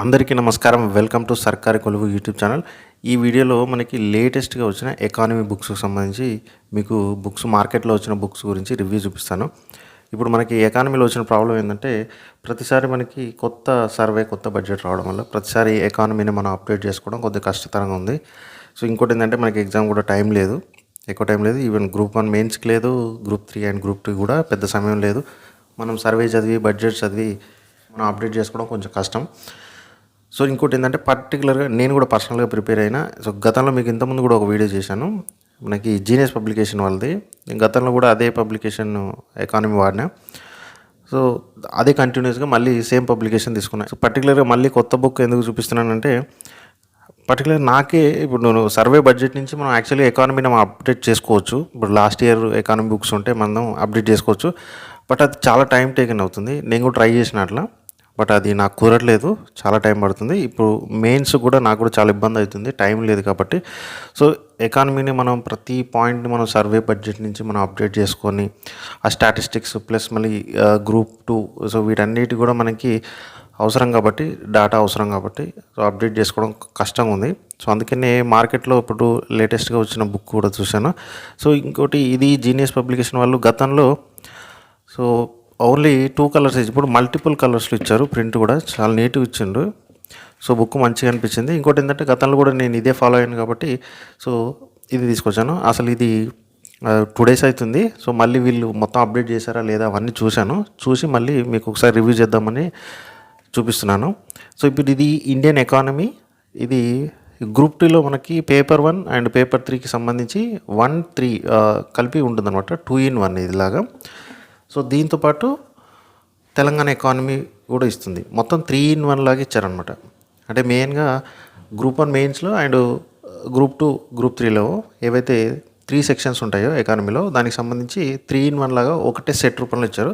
అందరికీ నమస్కారం. Welcome to సర్కారీ కొలువు యూట్యూబ్ ఛానల్. ఈ వీడియోలో మనకి లేటెస్ట్గా వచ్చిన ఎకానమీ బుక్స్కి సంబంధించి మీకు మార్కెట్లో వచ్చిన బుక్స్ గురించి రివ్యూ చూపిస్తాను. ఇప్పుడు మనకి ఎకానమీలో వచ్చిన ప్రాబ్లం ఏంటంటే ప్రతిసారి మనకి కొత్త సర్వే, కొత్త బడ్జెట్ రావడం వల్ల ప్రతిసారి ఎకానమీని మనం అప్డేట్ చేసుకోవడం కొద్దిగా కష్టతరంగా ఉంది. సో ఇంకోటి ఏంటంటే మనకి ఎగ్జామ్ కూడా ఎక్కువ టైం లేదు. ఈవెన్ గ్రూప్ 1 మెయిన్స్కి లేదు, గ్రూప్ 3 అండ్ గ్రూప్ 2 కూడా పెద్ద సమయం లేదు. మనం సర్వే చదివి, బడ్జెట్ చదివి మనం అప్డేట్ చేసుకోవడం కొంచెం కష్టం. సో ఇంకోటి ఏంటంటే పర్టికులర్గా నేను కూడా పర్సనల్గా ప్రిపేర్ అయినా. సో గతంలో మీకు ఇంతకుముందు కూడా ఒక వీడియో చేశాను, మనకి జీనియస్ పబ్లికేషన్ వాళ్ళది. గతంలో కూడా అదే పబ్లికేషన్ ఎకానమీ వాడినా. సో అదే కంటిన్యూస్గా మళ్ళీ సేమ్ పబ్లికేషన్ తీసుకున్నాను. సో పర్టికులర్గా మళ్ళీ కొత్త బుక్ ఎందుకు చూపిస్తున్నానంటే పర్టికులర్ నాకే ఇప్పుడు నేను సర్వే బడ్జెట్ నుంచి మనం యాక్చువల్లీ ఎకానమీని మనం అప్డేట్ చేసుకోవచ్చు. ఇప్పుడు లాస్ట్ ఇయర్ ఎకానమీ బుక్స్ ఉంటే మనం అప్డేట్ చేసుకోవచ్చు. బట్ అది చాలా టైం టేకన్ అవుతుంది. నేను కూడా ట్రై చేసిన అట్లా, బట్ అది నాకు కుదరట్లేదు, చాలా టైం పడుతుంది. ఇప్పుడు మెయిన్స్ కూడా నాకు కూడా చాలా ఇబ్బంది అవుతుంది, టైం లేదు కాబట్టి. సో ఎకానమీని మనం ప్రతి పాయింట్ని మనం సర్వే బడ్జెట్ నుంచి మనం అప్డేట్ చేసుకొని ఆ స్టాటిస్టిక్స్ ప్లస్ మళ్ళీ గ్రూప్ 2 సో వీటన్నిటి కూడా మనకి అవసరం కాబట్టి, డేటా అవసరం కాబట్టి సో అప్డేట్ చేసుకోవడం కష్టంగా ఉంది. సో అందుకనే మార్కెట్లో ఇప్పుడు లేటెస్ట్గా వచ్చిన బుక్ కూడా చూశాను. సో ఇంకోటి ఇది జీనియస్ పబ్లికేషన్ వాళ్ళు గతంలో సో ఓన్లీ 2 కలర్స్ ఇప్పుడు మల్టిపుల్ కలర్స్లో ఇచ్చారు. ప్రింట్ కూడా చాలా నీట్గా ఇచ్చిండు. సో బుక్ మంచిగా అనిపించింది. ఇంకోటి ఏంటంటే గతంలో కూడా నేను ఇదే ఫాలో అయ్యాను కాబట్టి సో ఇది తీసుకొచ్చాను. అసలు ఇది 2 days అవుతుంది. సో మళ్ళీ వీళ్ళు మొత్తం అప్డేట్ చేశారా లేదా అవన్నీ చూసి మళ్ళీ మీకు ఒకసారి రివ్యూ చేద్దామని చూపిస్తున్నాను. సో ఇప్పుడు ఇది ఇండియన్ ఎకానమీ, ఇది గ్రూప్ 2లో మనకి పేపర్ 1 అండ్ పేపర్ 3కి సంబంధించి 1-3 కలిపి ఉంటుందన్నమాట. 2 in 1 ఇదిలాగా. సో దీంతోపాటు తెలంగాణ ఎకానమీ కూడా ఇస్తుంది. మొత్తం 3 in 1 లాగా ఇచ్చారనమాట. అంటే మెయిన్గా గ్రూప్ 1 మెయిన్స్లో అండ్ గ్రూప్ 2, గ్రూప్ 3లో ఏవైతే 3 sections ఉంటాయో ఎకానమీలో దానికి సంబంధించి 3 in 1 లాగా ఒకటే సెట్ రూపంలో ఇచ్చారు.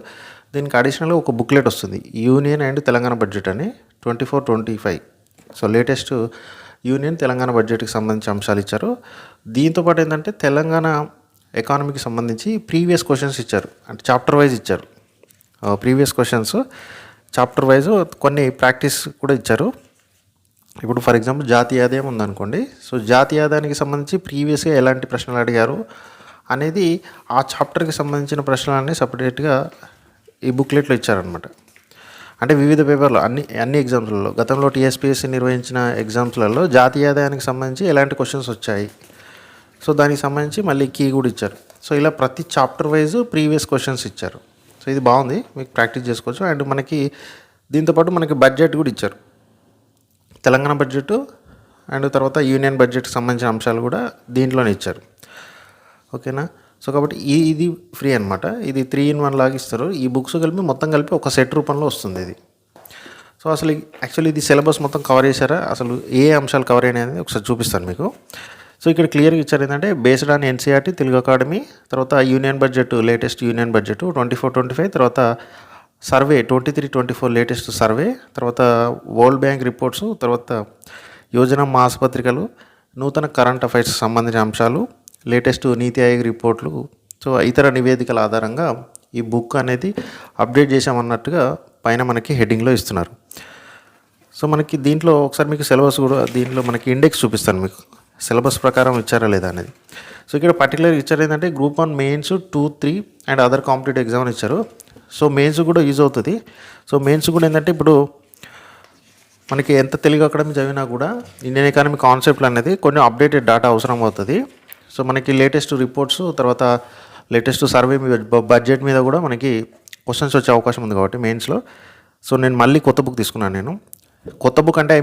దీనికి అడిషనల్గా ఒక బుక్లెట్ వస్తుంది, యూనియన్ అండ్ తెలంగాణ బడ్జెట్ అని 24-25. సో లేటెస్ట్ యూనియన్ తెలంగాణ బడ్జెట్కి సంబంధించి అంశాలు ఇచ్చారు. దీంతోపాటు ఏంటంటే తెలంగాణ ఎకానమీకి సంబంధించి ప్రీవియస్ క్వశ్చన్స్ ఇచ్చారు, అంటే చాప్టర్ వైజ్ ఇచ్చారు. ప్రీవియస్ క్వశ్చన్స్ చాప్టర్ వైజ్ కొన్ని ప్రాక్టీస్ కూడా ఇచ్చారు. ఇప్పుడు ఫర్ ఎగ్జాంపుల్ జాతీయ ఆదాయం ఉందనుకోండి. సో జాతీయ ఆదాయానికి సంబంధించి ప్రీవియస్గా ఎలాంటి ప్రశ్నలు అడిగారు అనేది ఆ చాప్టర్కి సంబంధించిన ప్రశ్నలన్నీ సపరేట్గా ఈ బుక్లెట్లో ఇచ్చారనమాట. అంటే వివిధ పేపర్లో అన్ని ఎగ్జామ్స్లలో గతంలో టీఎస్పీఎస్సీ నిర్వహించిన ఎగ్జామ్స్లలో జాతీయ ఆదాయానికి సంబంధించి ఎలాంటి క్వశ్చన్స్ వచ్చాయి, సో దానికి సంబంధించి మళ్ళీ కీ కూడా ఇచ్చారు. సో ఇలా ప్రతి చాప్టర్ వైజ్ ప్రీవియస్ క్వశ్చన్స్ ఇచ్చారు. సో ఇది బాగుంది, మీకు ప్రాక్టీస్ చేసుకోవచ్చు. అండ్ మనకి దీంతోపాటు మనకి బడ్జెట్ కూడా ఇచ్చారు, తెలంగాణ బడ్జెట్ అండ్ తర్వాత యూనియన్ బడ్జెట్కి సంబంధించిన అంశాలు కూడా దీంట్లోనే ఇచ్చారు. ఓకేనా. సో కాబట్టి ఇది ఫ్రీ అనమాట. ఇది 3 in 1 లాగా ఇస్తారు. ఈ బుక్స్ మొత్తం కలిపి ఒక సెట్ రూపంలో వస్తుంది ఇది. సో అసలు యాక్చువల్లీ ఇది సిలబస్ మొత్తం కవర్ చేశారా, అసలు ఏ అంశాలు కవర్ అయినాయి అనేది ఒకసారి చూపిస్తాను మీకు. సో ఇక్కడ క్లియర్గా ఇచ్చారు ఏంటంటే based on NCERT, Telugu academy, తర్వాత union budget, latest union budget 24-25, తర్వాత సర్వే 23-24 లేటెస్ట్ సర్వే, తర్వాత వరల్డ్ బ్యాంక్ రిపోర్ట్స్, తర్వాత యోజన మాసపత్రికలు, నూతన కరెంట్ అఫైర్స్ సంబంధించిన అంశాలు, లేటెస్ట్ నీతి ఆయోగ్ రిపోర్ట్లు, సో ఇతర నివేదికల ఆధారంగా ఈ బుక్ అనేది అప్డేట్ చేసామన్నట్టుగా పైన మనకి హెడ్డింగ్లో ఇస్తున్నారు. సో మనకి దీంట్లో ఒకసారి మీకు సిలబస్ కూడా దీంట్లో మనకి ఇండెక్స్ చూపిస్తాను, మీకు సిలబస్ ప్రకారం ఇచ్చారా లేదా అనేది. సో ఇక్కడ పర్టికులర్ ఇచ్చారు ఏంటంటే group 1 mains 2, 3 and other competitive exam అని ఇచ్చారు. సో మెయిన్స్ కూడా యూజ్ అవుతుంది. సో మెయిన్స్ కూడా ఏంటంటే ఇప్పుడు మనకి ఎంత తెలుగు అకాడమీ చదివినా కూడా ఇండియన్ ఎకానమీ కాన్సెప్ట్లు అనేది కొన్ని అప్డేటెడ్ డేటా అవసరం అవుతుంది. సో మనకి లేటెస్ట్ రిపోర్ట్స్, తర్వాత లేటెస్ట్ సర్వే బడ్జెట్ మీద కూడా మనకి క్వశ్చన్స్ వచ్చే అవకాశం ఉంది కాబట్టి మెయిన్స్లో. సో నేను మళ్ళీ కొత్త బుక్ తీసుకున్నాను. నేను కొత్త బుక్ అంటే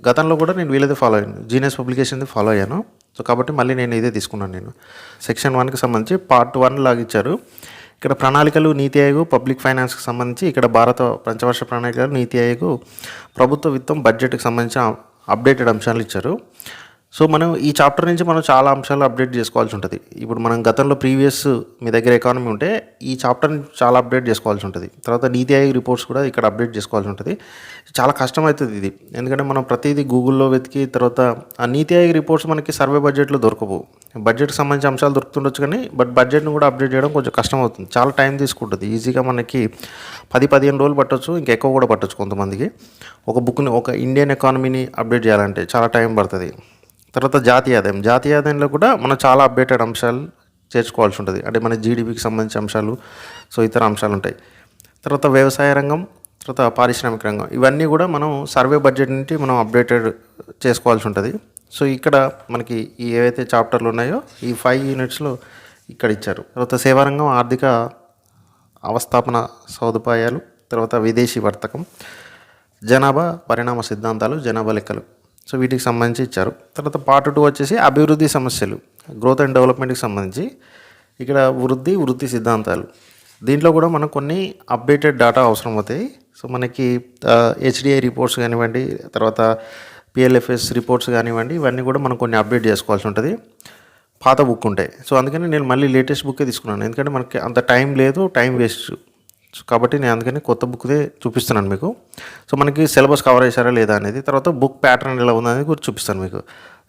గతంలో కూడా నేను వీళ్ళదే ఫాలో అయ్యాను, జీనియస్ పబ్లికేషన్ది ఫాలో అయ్యాను. సో కాబట్టి మళ్ళీ నేను ఇదే తీసుకున్నాను. నేను సెక్షన్ 1కి సంబంధించి పార్ట్ 1 లాగా ఇచ్చారు. ఇక్కడ ప్రణాళికలు, నీతి ఆయోగ్, పబ్లిక్ ఫైనాన్స్కి సంబంధించి ఇక్కడ భారత పంచవర్ష ప్రణాళికలు, నీతి ఆయోగ్, ప్రభుత్వ విత్తం, బడ్జెట్కి సంబంధించిన అప్డేటెడ్ అంశాలు ఇచ్చారు. సో మనం ఈ చాప్టర్ నుంచి మనం చాలా అంశాలు అప్డేట్ చేసుకోవాల్సి ఉంటుంది. ఇప్పుడు మనం గతంలో ప్రీవియస్ మీ దగ్గర ఎకానమీ ఉంటే ఈ చాప్టర్ చాలా అప్డేట్ చేసుకోవాల్సి ఉంటుంది. తర్వాత నీతి ఆయోగ్ రిపోర్ట్స్ కూడా ఇక్కడ అప్డేట్ చేసుకోవాల్సి ఉంటుంది. చాలా కష్టమవుతుంది ఇది, ఎందుకంటే మనం ప్రతిదీ గూగుల్లో వెతికి తర్వాత ఆ నీతి ఆయోగ్ రిపోర్ట్స్ మనకి సర్వే బడ్జెట్లో దొరకవు. బడ్జెట్కి సంబంధించిన అంశాలు దొరుకుతుండొచ్చు, కానీ బడ్జెట్ను కూడా అప్డేట్ చేయడం కొంచెం కష్టం అవుతుంది, చాలా టైం తీసుకుంటుంది. ఈజీగా మనకి 10-15 రోజులు పట్టవచ్చు, ఇంకా ఎక్కువ కూడా పట్టవచ్చు కొంతమందికి. ఒక బుక్ని, ఒక ఇండియన్ ఎకానమీని అప్డేట్ చేయాలంటే చాలా టైం పడుతుంది. తర్వాత జాతీయ ఆదాయంలో కూడా మనం చాలా అప్డేటెడ్ అంశాలు చేర్చుకోవాల్సి ఉంటుంది. అంటే మన జీడిపికి సంబంధించిన అంశాలు, సో ఇతర అంశాలు ఉంటాయి. తర్వాత వ్యవసాయ రంగం, తర్వాత పారిశ్రామిక రంగం, ఇవన్నీ కూడా మనం సర్వే బడ్జెట్ నుండి మనం అప్డేటెడ్ చేసుకోవాల్సి ఉంటుంది. సో ఇక్కడ మనకి ఈ ఏవైతే చాప్టర్లు ఉన్నాయో ఈ 5 యూనిట్స్లో ఇక్కడ ఇచ్చారు. తర్వాత సేవారంగం, ఆర్థిక అవస్థాపన సదుపాయాలు, తర్వాత విదేశీ వర్తకం, జనాభా పరిణామ సిద్ధాంతాలు, జనాభా లెక్కలు, సో వీటికి సంబంధించి ఇచ్చారు. తర్వాత పార్ట్ 2 వచ్చేసి అభివృద్ధి సమస్యలు, గ్రోత్ అండ్ డెవలప్మెంట్కి సంబంధించి ఇక్కడ వృద్ధి సిద్ధాంతాలు. దీంట్లో కూడా మనకు కొన్ని అప్డేటెడ్ డేటా అవసరం అవుతాయి. సో మనకి హెచ్డిఐ రిపోర్ట్స్ కానివ్వండి, తర్వాత పిఎల్ఎఫ్ఎస్ రిపోర్ట్స్ కానివ్వండి, ఇవన్నీ కూడా మనం కొన్ని అప్డేట్ చేసుకోవాల్సి ఉంటుంది, పాత బుక్ ఉంటాయి. సో అందుకని నేను మళ్ళీ లేటెస్ట్ బుక్కే తీసుకున్నాను, ఎందుకంటే మనకి అంత టైం లేదు, టైం వేస్ట్ కాబట్టి నేను అందుకని కొత్త బుక్దే చూపిస్తున్నాను మీకు. సో మనకి సిలబస్ కవర్ చేశారా లేదా అనేది, తర్వాత బుక్ ప్యాటర్న్ ఎలా ఉందనేది కూడా చూపిస్తాను మీకు.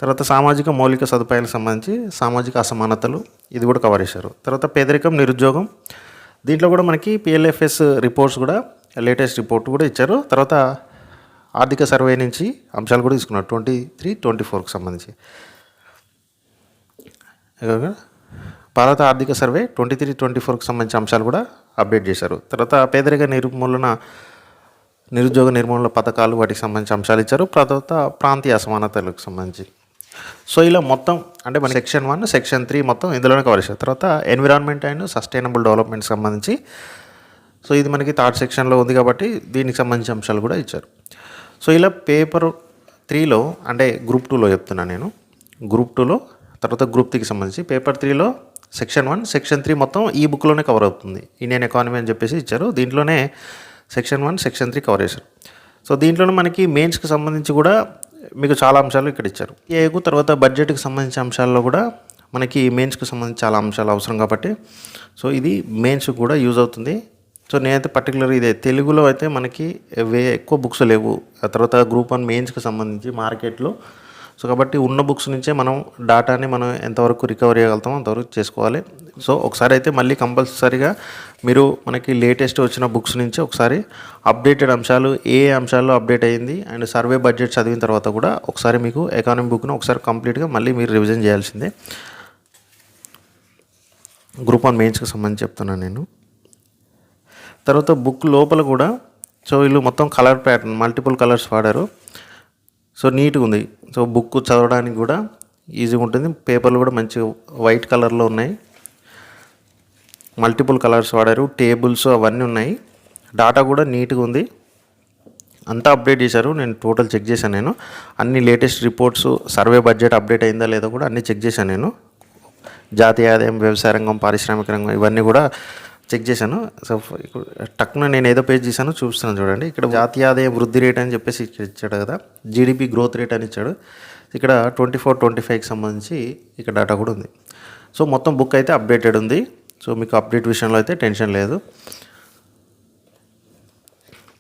తర్వాత సామాజిక మౌలిక సదుపాయాలకు సంబంధించి సామాజిక అసమానతలు, ఇది కూడా కవర్ చేశారు. తర్వాత పేదరికం, నిరుద్యోగం, దీంట్లో కూడా మనకి పిఎల్ఎఫ్ఎస్ రిపోర్ట్స్ కూడా లేటెస్ట్ రిపోర్ట్ కూడా ఇచ్చారు. తర్వాత ఆర్థిక సర్వే నుంచి అంశాలు కూడా తీసుకున్నారు 23-24కి సంబంధించి. భారత ఆర్థిక సర్వే 23-24కి సంబంధించిన అంశాలు కూడా అప్డేట్ చేశారు. తర్వాత పేదరిక నిరుద్యోగ నిర్మూలన పథకాలు, వాటికి సంబంధించిన అంశాలు ఇచ్చారు. తర్వాత ప్రాంతీయ అసమానతలకు సంబంధించి. సో ఇలా మొత్తం అంటే మన సెక్షన్ 1, సెక్షన్ 3 మొత్తం ఇందులోనే కవర్ చేశారు. తర్వాత ఎన్విరాన్మెంట్ అండ్ సస్టైనబుల్ డెవలప్మెంట్కి సంబంధించి, సో ఇది మనకి 3rd సెక్షన్లో ఉంది కాబట్టి దీనికి సంబంధించిన అంశాలు కూడా ఇచ్చారు. సో ఇలా పేపర్ 3లో అంటే గ్రూప్ 2లో చెప్తున్నాను నేను, గ్రూప్ 2లో, తర్వాత గ్రూప్ 3కి సంబంధించి పేపర్ 3లో సెక్షన్ 1, సెక్షన్ 3 మొత్తం ఈ బుక్లోనే కవర్ అవుతుంది. ఇండియన్ ఎకానమీ అని చెప్పేసి ఇచ్చారు, దీంట్లోనే సెక్షన్ 1, సెక్షన్ 3 కవర్ చేశారు. సో దీంట్లోనే మనకి మెయిన్స్కి సంబంధించి కూడా మీకు చాలా అంశాలు ఇక్కడ ఇచ్చారు. ఏకు తర్వాత బడ్జెట్కి సంబంధించిన అంశాల్లో కూడా మనకి మెయిన్స్కి సంబంధించి చాలా అంశాలు అవసరం కాబట్టి సో ఇది మెయిన్స్ కూడా యూజ్ అవుతుంది. సో నేనైతే పర్టికులర్ ఇదే తెలుగులో అయితే మనకి ఎక్కువ బుక్స్ లేవు. ఆ తర్వాత గ్రూప్ 1 మెయిన్స్కి సంబంధించి మార్కెట్లో. సో కాబట్టి ఉన్న బుక్స్ నుంచే మనం డాటాని మనం ఎంతవరకు రికవర్ చేయగలుగుతామో అంతవరకు చేసుకోవాలి. సో ఒకసారి అయితే మళ్ళీ కంపల్సరీగా మీరు మనకి లేటెస్ట్ వచ్చిన బుక్స్ నుంచి ఒకసారి అప్డేటెడ్ అంశాలు ఏ అంశాల్లో అప్డేట్ అయ్యింది అండ్ సర్వే బడ్జెట్ చదివిన తర్వాత కూడా ఒకసారి మీకు ఎకానమీ బుక్ను ఒకసారి కంప్లీట్గా మళ్ళీ మీరు రివిజన్ చేయాల్సిందే. గ్రూప్ 1 మెయిన్స్కి సంబంధించి చెప్తున్నాను నేను. తర్వాత బుక్ లోపల కూడా సో వీళ్ళు మొత్తం కలర్ ప్యాటర్న్ మల్టిపుల్ కలర్స్ వాడారు. సో నీట్గా ఉంది. సో బుక్ చదవడానికి కూడా ఈజీగా ఉంటుంది. పేపర్లు కూడా మంచి వైట్ కలర్లో ఉన్నాయి. మల్టిపుల్ కలర్స్ వాడారు. టేబుల్స్ అవన్నీ ఉన్నాయి. డాటా కూడా నీట్గా ఉంది. అంతా అప్డేట్ చేశారు. నేను టోటల్ చెక్ చేశాను. నేను అన్ని latest reports survey budget update అయిందా లేదో కూడా అన్నీ చెక్ చేశాను. నేను జాతీయ ఆదాయం, వ్యవసాయ రంగం, పారిశ్రామిక రంగం ఇవన్నీ కూడా చెక్ చేశాను. సో టక్కున నేను ఏదో పేజ్ చేశాను చూపిస్తున్నాను చూడండి. ఇక్కడ జాతీయ ఆదాయ వృద్ధి రేట్ అని చెప్పేసి ఇచ్చాడు కదా, జీడిపి గ్రోత్ రేట్ అని ఇచ్చాడు. ఇక్కడ 24-25కి సంబంధించి ఇక్కడ డేటా కూడా ఉంది. సో మొత్తం బుక్ అయితే అప్డేటెడ్ ఉంది. సో మీకు అప్డేట్ విషయంలో అయితే టెన్షన్ లేదు.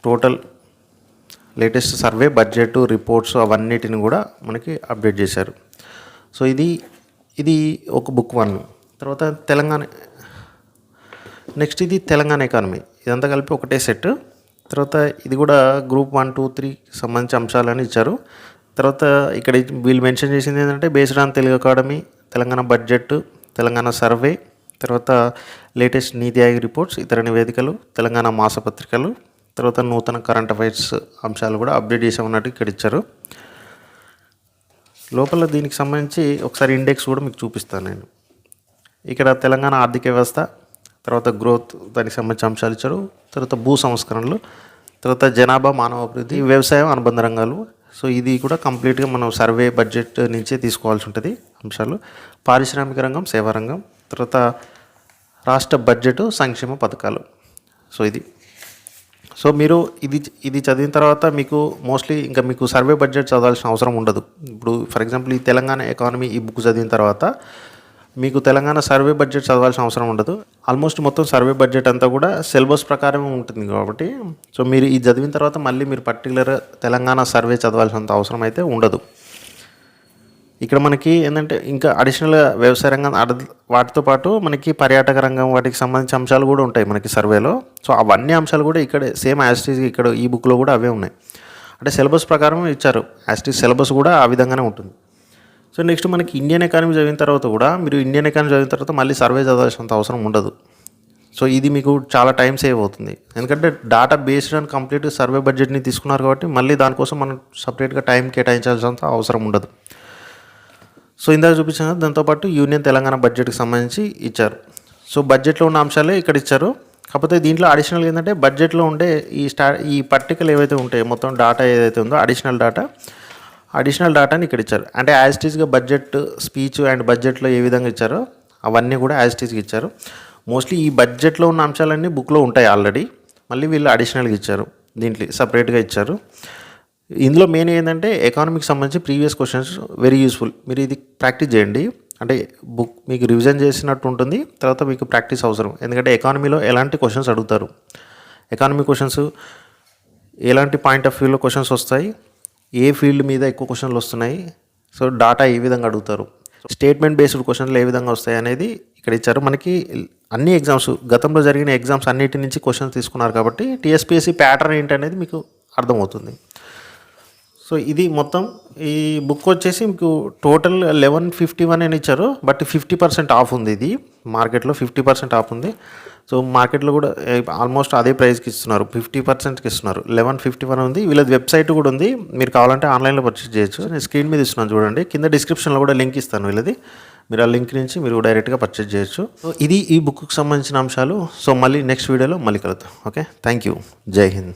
Total latest survey budget reports అవన్నిటిని కూడా మనకి అప్డేట్ చేశారు. సో ఇది ఒక బుక్ 1. తర్వాత తెలంగాణ, నెక్స్ట్ ఇది తెలంగాణ ఎకానమీ, ఇదంతా కలిపి ఒకటే సెట్. తర్వాత ఇది కూడా గ్రూప్ 1, 2, 3 సంబంధించిన అంశాలని ఇచ్చారు. తర్వాత ఇక్కడ వీళ్ళు మెన్షన్ చేసింది ఏంటంటే based on Telugu academy, Telangana budget, Telangana survey, తర్వాత లేటెస్ట్ నీతి ఆయోగ్ రిపోర్ట్స్, ఇతర నివేదికలు, తెలంగాణ మాసపత్రికలు, తర్వాత నూతన కరెంట్ అఫైర్స్ అంశాలు కూడా అప్డేట్ చేసామన్నట్టు ఇక్కడ ఇచ్చారు. లోపల దీనికి సంబంధించి ఒకసారి ఇండెక్స్ కూడా మీకు చూపిస్తాను నేను. ఇక్కడ తెలంగాణ ఆర్థిక వ్యవస్థ, తర్వాత గ్రోత్, దానికి సంబంధించిన అంశాలు ఇచ్చారు. తర్వాత భూ సంస్కరణలు, తర్వాత జనాభా, మానవ అభివృద్ధి, వ్యవసాయం, అనుబంధ రంగాలు. సో ఇది కూడా కంప్లీట్గా మనం సర్వే బడ్జెట్ నుంచే తీసుకోవాల్సి ఉంటుంది అంశాలు. పారిశ్రామిక రంగం, సేవా రంగం, తర్వాత రాష్ట్ర బడ్జెట్, సంక్షేమ పథకాలు. సో ఇది. సో మీరు ఇది చదివిన తర్వాత మీకు మోస్ట్లీ ఇంకా మీకు సర్వే బడ్జెట్ చదవాల్సిన అవసరం ఉండదు. ఇప్పుడు ఫర్ ఎగ్జాంపుల్ ఈ తెలంగాణ ఎకానమీ ఈ బుక్ చదివిన తర్వాత మీకు తెలంగాణ సర్వే బడ్జెట్ చదవాల్సిన అవసరం ఉండదు. ఆల్మోస్ట్ మొత్తం సర్వే బడ్జెట్ అంతా కూడా సిలబస్ ప్రకారం ఉంటుంది కాబట్టి సో మీరు ఇది చదివిన తర్వాత మళ్ళీ మీరు పర్టికులర్ తెలంగాణ సర్వే చదవాల్సినంత అవసరం అయితే ఉండదు. ఇక్కడ మనకి ఏంటంటే ఇంకా అడిషనల్గా వ్యవసాయ రంగం వాటితో పాటు మనకి పర్యాటక రంగం వాటికి సంబంధించిన అంశాలు కూడా ఉంటాయి మనకి సర్వేలో. సో అవన్నీ అంశాలు కూడా ఇక్కడ సేమ్ యాస్టీజ్ ఇక్కడ ఈ బుక్లో కూడా అవే ఉన్నాయి. అంటే సిలబస్ ప్రకారం ఇచ్చారు, యాస్టీజ్ సిలబస్ కూడా ఆ విధంగానే ఉంటుంది. సో నెక్స్ట్ మనకి ఇండియన్ ఎకానమీ చదివిన తర్వాత కూడా మీరు ఇండియన్ ఎకానమీ చదివిన తర్వాత మళ్ళీ సర్వే చదవాల్సినంత అవసరం ఉండదు. సో ఇది మీకు చాలా టైం సేవ్ అవుతుంది, ఎందుకంటే data based and complete survey బడ్జెట్ని తీసుకున్నారు కాబట్టి మళ్ళీ దానికోసం మనం సపరేట్గా టైం కేటాయించాల్సినంత అవసరం ఉండదు. సో ఇందాక చూపించాను కదా, దాంతోపాటు యూనియన్ తెలంగాణ బడ్జెట్కి సంబంధించి ఇచ్చారు. సో బడ్జెట్లో ఉన్న అంశాలే ఇక్కడ ఇచ్చారు. కాకపోతే దీంట్లో అడిషనల్గా ఏంటంటే బడ్జెట్లో ఉండే ఈ పట్టికలు ఏవైతే ఉంటాయో మొత్తం డాటా ఏదైతే ఉందో అడిషనల్ డాటాని ఇక్కడ ఇచ్చారు. అంటే యాజ్ ఇట్ ఈస్గా బడ్జెట్ స్పీచ్ అండ్ బడ్జెట్లో ఏ విధంగా ఇచ్చారో అవన్నీ కూడా యాజ్ ఇట్ ఈస్గా ఇచ్చారు. మోస్ట్లీ ఈ బడ్జెట్లో ఉన్న అంశాలన్నీ బుక్లో ఉంటాయి ఆల్రెడీ, మళ్ళీ వీళ్ళు అడిషనల్గా ఇచ్చారు, దీంట్లో సపరేట్గా ఇచ్చారు. ఇందులో మెయిన్ ఏంటంటే ఎకానమీకి సంబంధించి ప్రీవియస్ క్వశ్చన్స్ వెరీ యూస్ఫుల్. మీరు ఇది ప్రాక్టీస్ చేయండి, అంటే బుక్ మీకు రివిజన్ చేసినట్టు ఉంటుంది, తర్వాత మీకు ప్రాక్టీస్ అవసరం. ఎందుకంటే ఎకానమీలో ఎలాంటి క్వశ్చన్స్ అడుగుతారు, ఎకానమీ క్వశ్చన్స్ ఎలాంటి పాయింట్ ఆఫ్ వ్యూలో క్వశ్చన్స్ వస్తాయి, ఏ ఫీల్డ్ మీద ఎక్కువ క్వశ్చన్లు వస్తున్నాయి, సో డాటా ఏ విధంగా అడుగుతారు, స్టేట్మెంట్ బేస్డ్ క్వశ్చన్లు ఏ విధంగా వస్తాయి అనేది ఇక్కడ ఇచ్చారు. మనకి అన్ని ఎగ్జామ్స్ గతంలో జరిగిన ఎగ్జామ్స్ అన్నిటి నుంచి క్వశ్చన్స్ తీసుకున్నారు కాబట్టి టీఎస్పీఎస్సీ ప్యాటర్న్ ఏంటనేది మీకు అర్థమవుతుంది. సో ఇది మొత్తం ఈ బుక్ వచ్చేసి మీకు టోటల్ 1151 అని ఇచ్చారు, బట్ 50% ఆఫ్ ఉంది. ఇది మార్కెట్లో 50% ఆఫ్ ఉంది. సో మార్కెట్లో కూడా ఆల్మోస్ట్ అదే ప్రైస్కి ఇస్తున్నారు, 50%కి ఇస్తున్నారు. 1151 ఉంది. వీళ్ళది వెబ్సైట్ కూడా ఉంది, మీరు కావాలంటే ఆన్లైన్లో పర్చేస్ చేయొచ్చు. నేను స్క్రీన్ మీద ఇస్తున్నాను చూడండి, కింద డిస్క్రిప్షన్లో కూడా లింక్ ఇస్తాను వీళ్ళది, మీరు ఆ లింక్ నుంచి మీరు డైరెక్ట్గా పర్చేస్ చేయొచ్చు. సో ఇది ఈ బుక్కి సంబంధించిన అంశాలు. సో మళ్ళీ నెక్స్ట్ వీడియోలో మళ్ళీ కలుద్దాం. ఓకే, థ్యాంక్ యూ, జై హింద్.